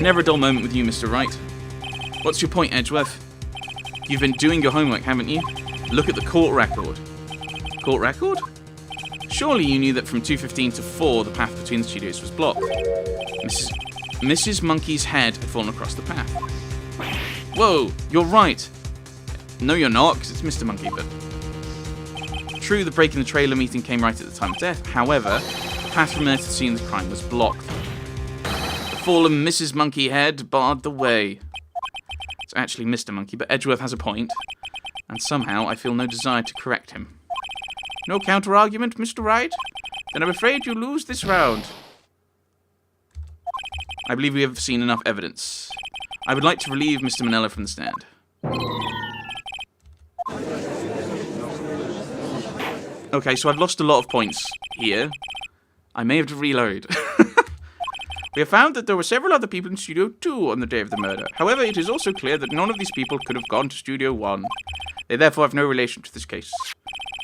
Never a dull moment with you, Mr. Wright. What's your point, Edgeworth? You've been doing your homework, haven't you? Look at the court record. Court record? Surely you knew that from 2:15 to 4, the path between the studios was blocked. Mrs. Monkey's head had fallen across the path. Whoa, you're right. No, you're not, because it's Mr. Monkey, but... True, the break in the trailer meeting came right at the time of death. However, the path from there to the scene of the crime was blocked. The fallen Mrs. Monkey head barred the way. It's actually Mr. Monkey, but Edgeworth has a point, and somehow I feel no desire to correct him. No counter-argument, Mr. Wright? Then I'm afraid you lose this round. I believe we have seen enough evidence. I would like to relieve Mr. Manella from the stand. Okay, so I've lost a lot of points here. I may have to reload. We have found that there were several other people in Studio 2 on the day of the murder. However, it is also clear that none of these people could have gone to Studio 1. They therefore have no relation to this case.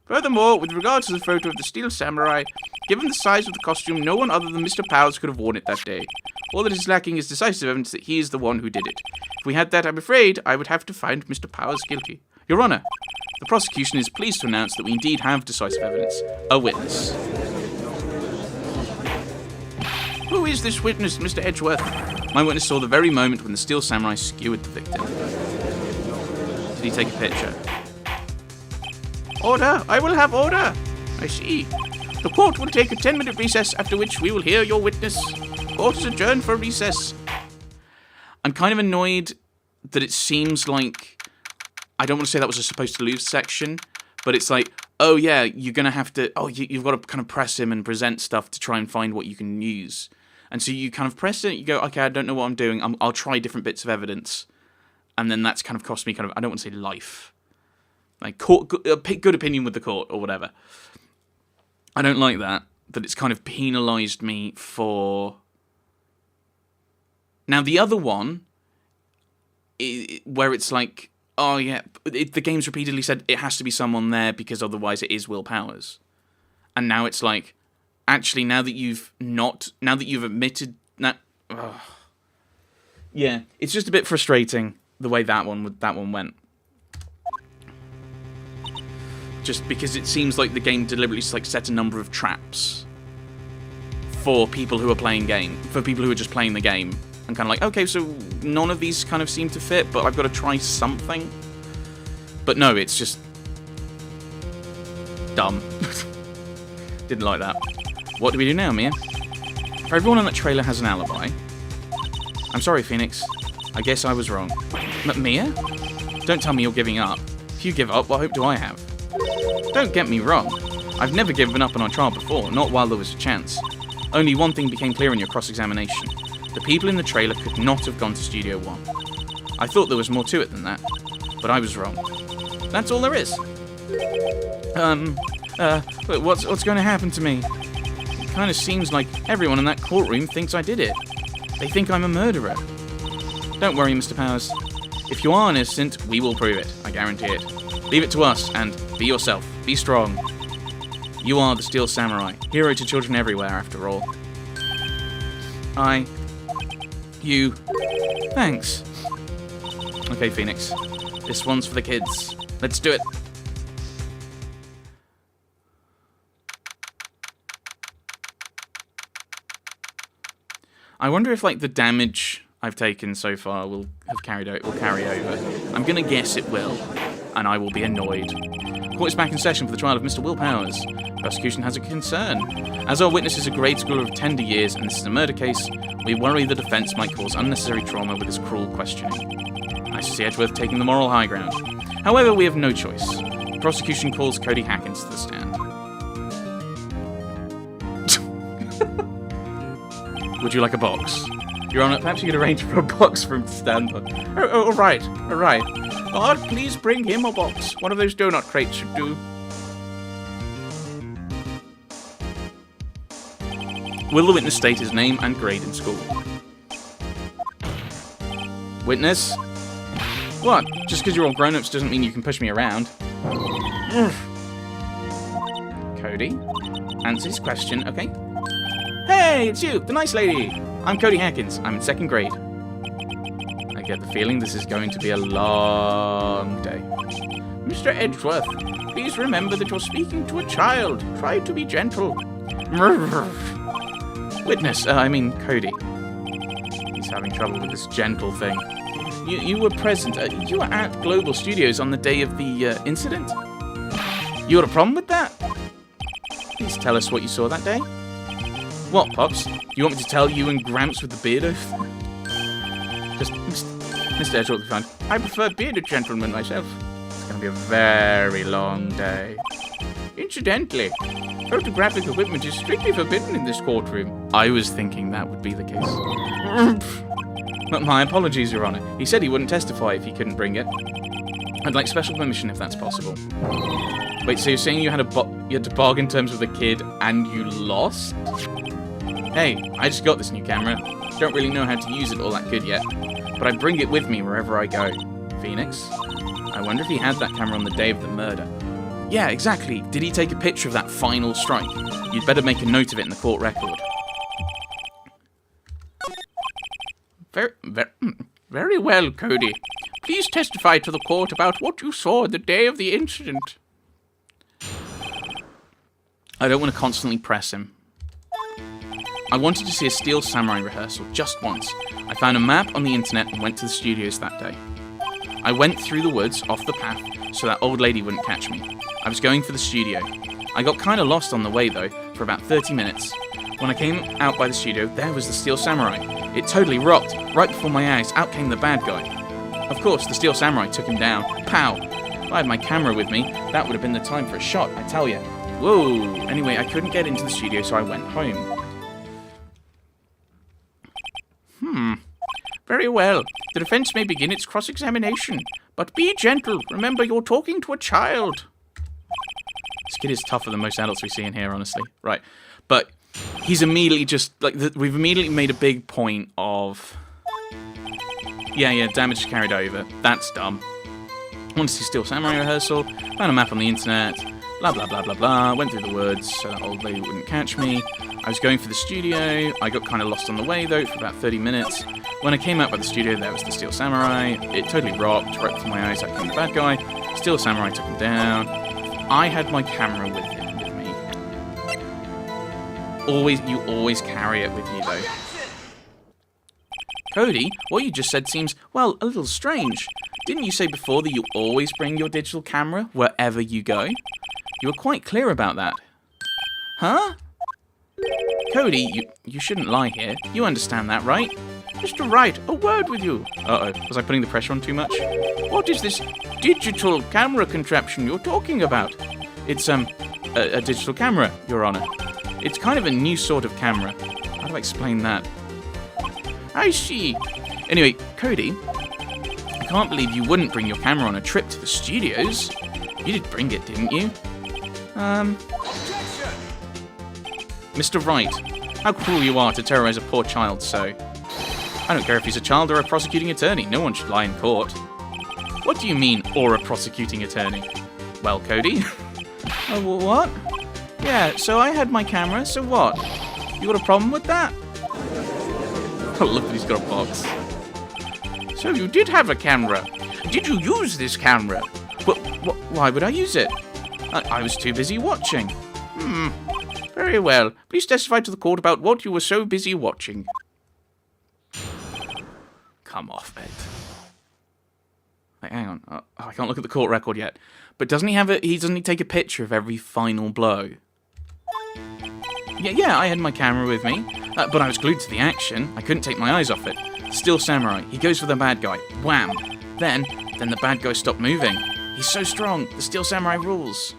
Furthermore, with regard to the photo of the Steel Samurai, given the size of the costume, no one other than Mr. Powers could have worn it that day. All that is lacking is decisive evidence that he is the one who did it. If we had that, I'm afraid I would have to find Mr. Powers guilty. Your Honour, the prosecution is pleased to announce that we indeed have decisive evidence. A witness. Who is this witness, Mr. Edgeworth? My witness saw the very moment when the Steel Samurai skewered the victim. Did he take a picture? Order! I will have order! I see. The court will take a 10-minute recess, after which we will hear your witness. Court is adjourned for recess. I'm kind of annoyed that it seems like... I don't want to say that was a supposed to lose section, but it's like, oh yeah, you're going to have to... Oh, you've got to kind of press him and present stuff to try and find what you can use. And so you kind of press it, you go, okay, I don't know what I'm doing. I'll try different bits of evidence. And then that's kind of cost me kind of, I don't want to say life. Like, good opinion with the court, or whatever. I don't like that it's kind of penalised me for... Now, the other one, where it's like, oh yeah, the game's repeatedly said it has to be someone there because otherwise it is Will Powers. And now it's like, actually, now that you've admitted that... Yeah, it's just a bit frustrating the way that one went. Just because it seems like the game deliberately set a number of traps for people who are playing for people who are just playing the game. And kind of like, okay, so none of these kind of seem to fit, but I've got to try something. But no, it's just dumb. Didn't like that. What do we do now, Mia? For everyone in that trailer has an alibi. I'm sorry, Phoenix. I guess I was wrong. But Mia? Don't tell me you're giving up. If you give up, what hope do I have? Don't get me wrong. I've never given up on our trial before, not while there was a chance. Only one thing became clear in your cross-examination. The people in the trailer could not have gone to Studio 1. I thought there was more to it than that, but I was wrong. That's all there is. What's going to happen to me? It kind of seems like everyone in that courtroom thinks I did it. They think I'm a murderer. Don't worry, Mr. Powers. If you are innocent, we will prove it. I guarantee it. Leave it to us, and be yourself. Be strong. You are the Steel Samurai, hero to children everywhere, after all. You. Thanks. Okay, Phoenix. This one's for the kids. Let's do it. I wonder if, like, the damage I've taken so far will carry over. I'm gonna guess it will, and I will be annoyed. Court is back in session for the trial of Mr. Will Powers. The prosecution has a concern. As our witness is a grade schooler of tender years and this is a murder case, we worry the defence might cause unnecessary trauma with his cruel questioning. Nice to see Edgeworth taking the moral high ground. However, we have no choice. The prosecution calls Cody Hackins to the stand. Would you like a box? Your Honour, perhaps you could arrange for a box for him to stand on. Oh, all right. God, please bring him a box. One of those donut crates should do. Will the witness state his name and grade in school? Witness? What? Just because you're all grown-ups doesn't mean you can push me around. Cody? Answer his question, okay? Hey, it's you, the nice lady. I'm Cody Hackins. I'm in 2nd grade. I get the feeling this is going to be a long day. Mr. Edgeworth, please remember that you're speaking to a child. Try to be gentle. Witness, Cody. He's having trouble with this gentle thing. You were present. You were at Global Studios on the day of the incident. You had a problem with that? Please tell us what you saw that day. What, Pops? You want me to tell you and Gramps with the beard oath? Just, Mr. Edgeworth, I prefer bearded gentlemen myself. It's going to be a very long day. Incidentally, photographic equipment is strictly forbidden in this courtroom. I was thinking that would be the case. But my apologies, Your Honor. He said he wouldn't testify if he couldn't bring it. I'd like special permission if that's possible. Wait, so you're saying you had to bargain terms with a kid and you lost? Hey, I just got this new camera. Don't really know how to use it all that good yet, but I bring it with me wherever I go. Phoenix? I wonder if he had that camera on the day of the murder. Yeah, exactly. Did he take a picture of that final strike? You'd better make a note of it in the court record. Very well, Cody. Please testify to the court about what you saw the day of the incident. I don't want to constantly press him. I wanted to see a Steel Samurai rehearsal just once. I found a map on the internet and went to the studios that day. I went through the woods off the path so that old lady wouldn't catch me. I was going for the studio. I got kind of lost on the way though, for about 30 minutes. When I came out by the studio, there was the Steel Samurai. It totally rocked. Right before my eyes, out came the bad guy. Of course, the Steel Samurai took him down. Pow! If I had my camera with me, that would have been the time for a shot, I tell you. Whoa! Anyway, I couldn't get into the studio, so I went home. Very well. The defense may begin its cross-examination. But be gentle. Remember, you're talking to a child. This kid is tougher than most adults we see in here, honestly. Right. But he's immediately just... we've immediately made a big point of... Yeah, damage carried over. That's dumb. Wanted to see Steel Samurai rehearsal. Found a map on the internet. Blah, blah, blah, blah, blah. Went through the woods so that old lady wouldn't catch me. I was going for the studio. I got kind of lost on the way, though, for about 30 minutes. When I came out by the studio, there was the Steel Samurai. It totally rocked. Right before my eyes, out came the bad guy. Steel Samurai took him down. I had my camera with me. You always carry it with you, though. Cody, what you just said seems, well, a little strange. Didn't you say before that you always bring your digital camera wherever you go? You were quite clear about that. Huh? Cody, you shouldn't lie here. You understand that, right? Mr. Wright, a word with you. Uh-oh, was I putting the pressure on too much? What is this digital camera contraption you're talking about? It's, a digital camera, Your Honor. It's kind of a new sort of camera. How do I explain that? I see. Anyway, Cody, I can't believe you wouldn't bring your camera on a trip to the studios. You did bring it, didn't you? Mr. Wright, how cruel you are to terrorize a poor child so. I don't care if he's a child or a prosecuting attorney. No one should lie in court. What do you mean, or a prosecuting attorney? Well, Cody? What? Yeah, so I had my camera, so what? You got a problem with that? Oh, look, he's got a box. So you did have a camera. Did you use this camera? Well, why would I use it? I was too busy watching. Very well. Please testify to the court about what you were so busy watching. Come off it. Wait, hang on. Oh, I can't look at the court record yet. But doesn't he doesn't he take a picture of every final blow? Yeah, I had my camera with me. But I was glued to the action. I couldn't take my eyes off it. Steel Samurai. He goes for the bad guy. Wham! Then the bad guy stopped moving. He's so strong. The Steel Samurai rules.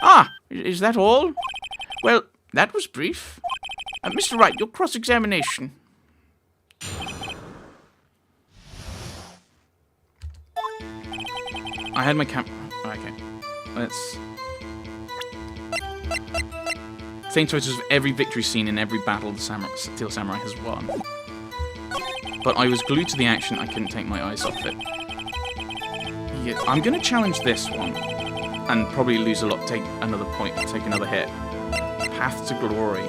Ah, is that all? Well, that was brief. Mr. Wright, your cross-examination. I had my okay. Let's... Same choices of every victory scene in every battle the Steel Samurai has won. But I was glued to the action, I couldn't take my eyes off it. Yeah, I'm going to challenge this one. And probably lose a lot, take another point, take another hit. path to glory.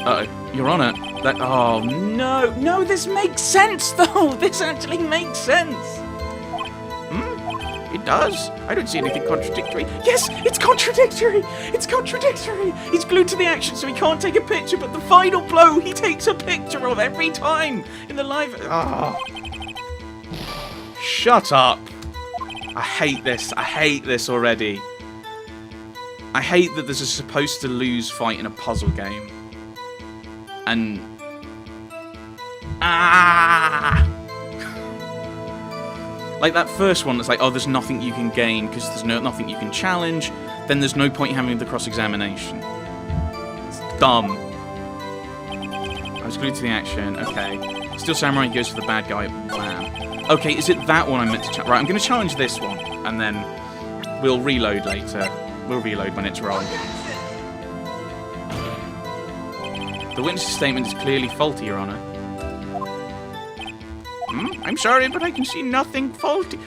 Uh-oh, Your Honor. Oh, no. No, this makes sense, though. This actually makes sense. It does. I don't see anything contradictory. Yes, it's contradictory. It's contradictory. He's glued to the action, so he can't take a picture, but the final blow he takes a picture of every time in the live... Oh. Shut up. I hate this. I hate this already. I hate that there's a supposed to lose fight in a puzzle game. And... Like that first one that's like, oh, there's nothing you can gain because there's nothing you can challenge. Then there's no point in having the cross-examination. It's dumb. I was glued to the action. Okay. Steel Samurai goes for the bad guy. Wow. Okay, is it that one I'm meant to challenge? Right, I'm going to challenge this one. And then we'll reload later. We'll reload when it's wrong. The witness's statement is clearly faulty, Your Honor. I'm sorry, but I can see nothing faulty.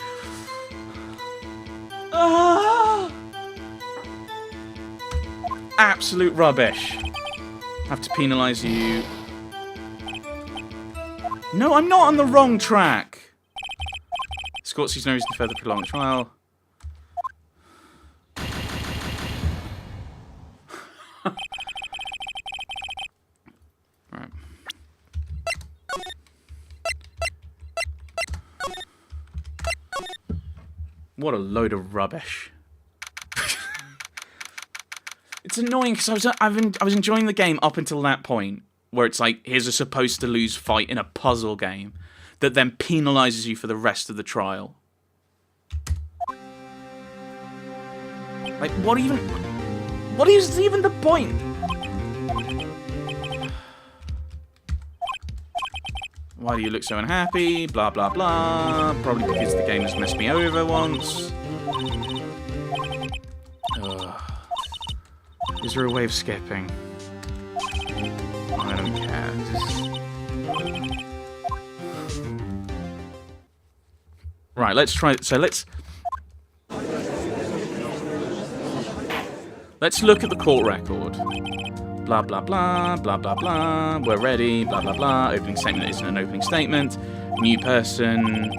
Absolute rubbish. Have to penalise you. No, I'm not on the wrong track. This court sees no reason to further prolong the trial. Right. What a load of rubbish. It's annoying because I was enjoying the game up until that point, where it's like, here's a supposed to lose fight in a puzzle game that then penalises you for the rest of the trial. Like, what is even the point? Why do you look so unhappy? Blah, blah, blah. Probably because the game has messed me over once. Ugh. Is there a way of skipping? I don't care. Right, let's try... So let's look at the court record. Blah, blah, blah, blah, blah, blah. We're ready, blah, blah, blah. Opening statement isn't an opening statement. New person.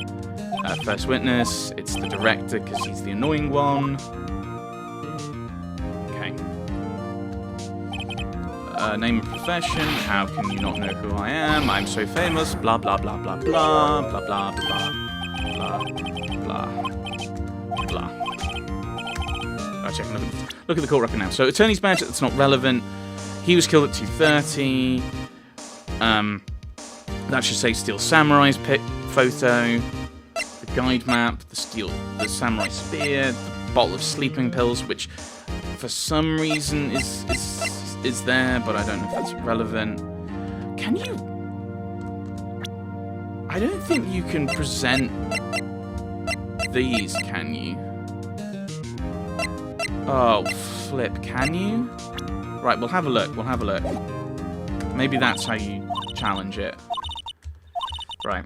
First witness. It's the director because he's the annoying one. Okay. Name and profession. How can you not know who I am? I'm so famous. Blah, blah, blah, blah, blah. Blah, blah, blah, blah, blah, blah. I'll check another. Look at the court record now. So, attorney's badge, that's not relevant. He was killed at 2:30. That should say Steel Samurai's photo. The guide map, the samurai spear, the bottle of sleeping pills, which for some reason is there, but I don't know if that's relevant. Can you? I don't think you can present these, can you? Oh, flip, can you? Right, we'll have a look, Maybe that's how you challenge it. Right.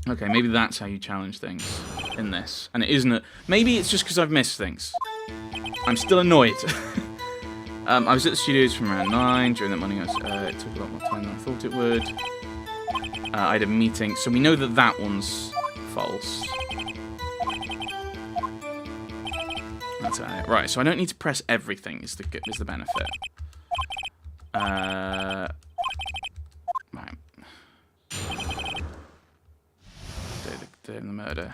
Okay, maybe that's how you challenge things in this. And it isn't maybe it's just because I've missed things. I'm still annoyed. I was at the studios from around 9. During that morning, it took a lot more time than I thought it would. I had a meeting, so we know that that one's false. That's it. Right, so I don't need to press everything, is the benefit. Right. Day of the murder.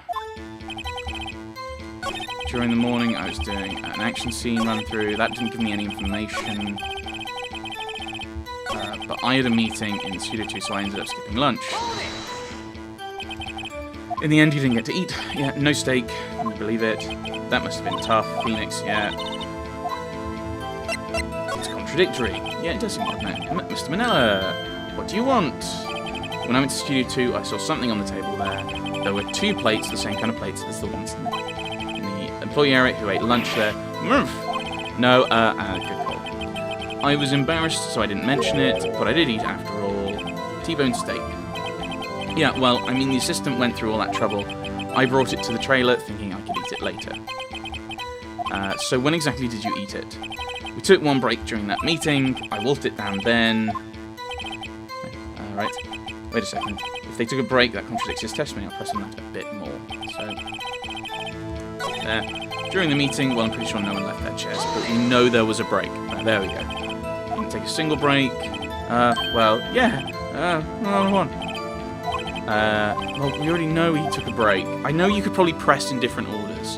During the morning, I was doing an action scene run through. That didn't give me any information. But I had a meeting in Studio 2, so I ended up skipping lunch. In the end, you didn't get to eat. Yeah, no steak. Can you believe it? That must have been tough. Phoenix, yeah. It's contradictory. Yeah, it does seem like that. Mr. Manella, what do you want? When I went to Studio 2, I saw something on the table there. There were 2 plates, the same kind of plates as the ones in the employee area who ate lunch there. No, good call. I was embarrassed, so I didn't mention it, but I did eat after all. T-bone steak. Yeah, well, I mean, the assistant went through all that trouble. I brought it to the trailer thinking I could eat it later. So when exactly did you eat it? We took one break during that meeting. I wolfed it down then. Right. Wait a second. If they took a break, that contradicts his testimony. I'll press on that a bit more. So, there. During the meeting, well, I'm pretty sure no one left their chairs, but we know there was a break. There we go. Didn't take a single break. Well, yeah. Another one. Well, we already know he took a break. I know you could probably press in different orders.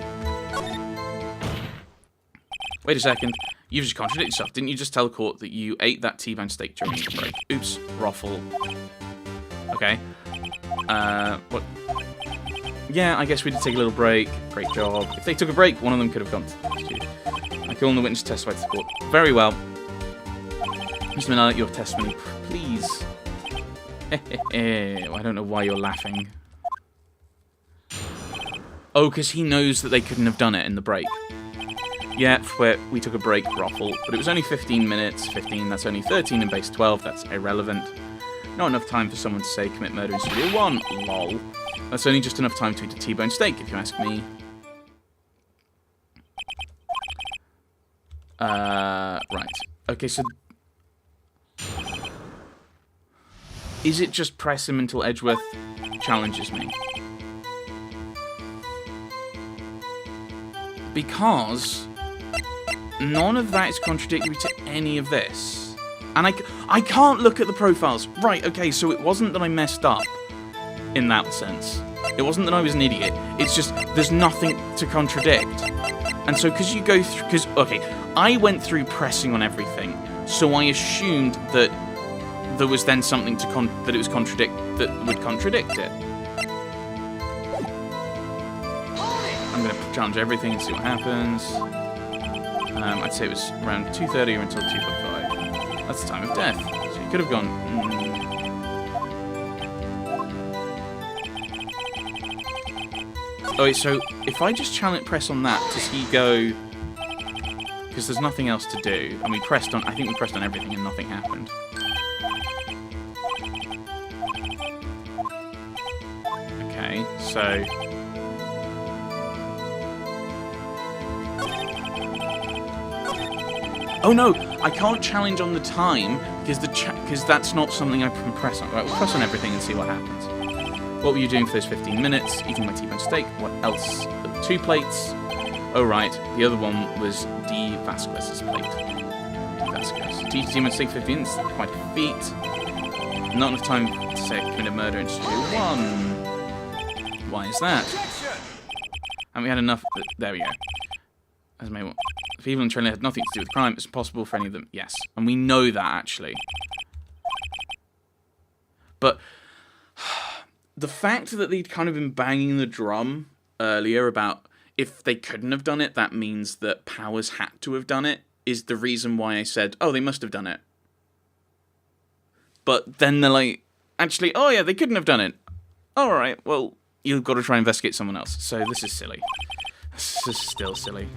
Wait a second. You've just contradicted yourself. Didn't you just tell the court that you ate that T-bone steak during the break? Oops. Ruffle. Okay. What? Yeah, I guess we did take a little break. Great job. If they took a break, one of them could have gone to you. I call on the witness to testify to the court. Very well. Mr. Manella, your testimony, please. I don't know why you're laughing. Oh, because he knows that they couldn't have done it in the break. Yeah, we took a break, Ruffle, but it was only 15 minutes. 15, that's only 13 in base 12, that's irrelevant. Not enough time for someone to say commit murder in Studio 1, lol. That's only just enough time to eat a T-bone steak, if you ask me. Right. Okay, so... Is it just press him until Edgeworth challenges me? Because none of that is contradictory to any of this. And I can't look at the profiles. Right, okay, so it wasn't that I messed up in that sense. It wasn't that I was an idiot. It's just there's nothing to contradict. And so because you go through... Because, okay, I went through pressing on everything, so I assumed that there was then something to that it was that would contradict it. I'm going to challenge everything and see what happens. I'd say it was around 2:30 or until 2:45. That's the time of death. So you could have gone... Oh wait, so if I just press on that, does he go... Because there's nothing else to do. And we pressed on... I think we pressed on everything and nothing happened. Okay, so... Oh no, I can't challenge on the time because that's not something I can press on. Right, we'll press on everything and see what happens. What were you doing for those 15 minutes? Eating my T-bone steak. What else? There were 2 plates. Oh right, the other one was D. Vasquez's plate. D. Vasquez. T-bone steak 15 minutes. Quite a feat. Not enough time to say I committed murder in Studio 1. Why is that? And we had enough. There we go. As may want. The people in the trailer had nothing to do with the crime. It's impossible for any of them. Yes. And we know that, actually. But the fact that they'd kind of been banging the drum earlier about if they couldn't have done it, that means that Powers had to have done it, is the reason why I said, oh, they must have done it. But then they're like, actually, oh yeah, they couldn't have done it. All right, well, you've got to try and investigate someone else. So this is silly. This is still silly.